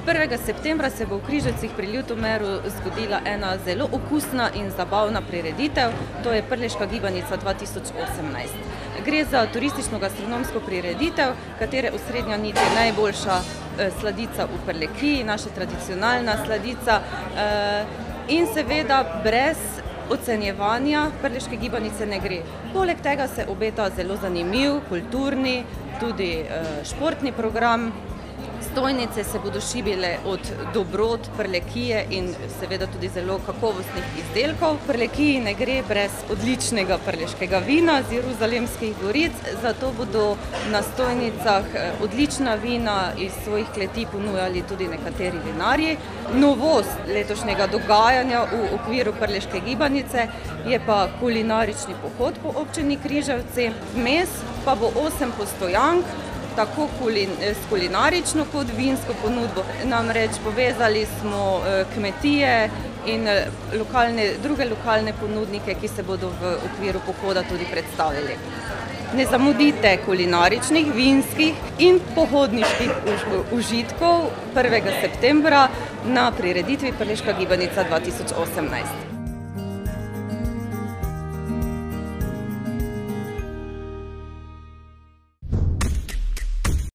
1. septembra se bo v Križevcih pri Ljutomeru zgodila ena zelo okusna in zabavna prireditev, to je Prleška gibanica 2018. Gre za turistično-gastronomsko prireditev, katere osrednja nit je najboljša sladica v Prlekiji, naša tradicionalna sladica, in seveda brez ocenjevanja Prleške gibanice ne gre. Poleg tega se obeta zelo zanimiv, kulturni, tudi športni program. Stojnice se bodo šibile od dobrot Prlekije in seveda tudi zelo kakovostnih izdelkov. V Prlekiji ne gre brez odličnega prleškega vina z Jeruzalemskih goric, zato bodo na stojnicah odlična vina iz svojih kleti ponujali tudi nekateri vinarji. Novost letošnjega dogajanja v okviru Prleške gibanice je pa kulinarični pohod po občini Križevci. Vmes pa bo 8 postojank, tako s kulinarično kot vinsko ponudbo. Namreč povezali smo kmetije in druge lokalne ponudnike, ki se bodo v okviru pohoda tudi predstavili. Ne zamudite kulinaričnih, vinskih in pohodniških užitkov 1. septembra na prireditvi Prleška gibanica 2018.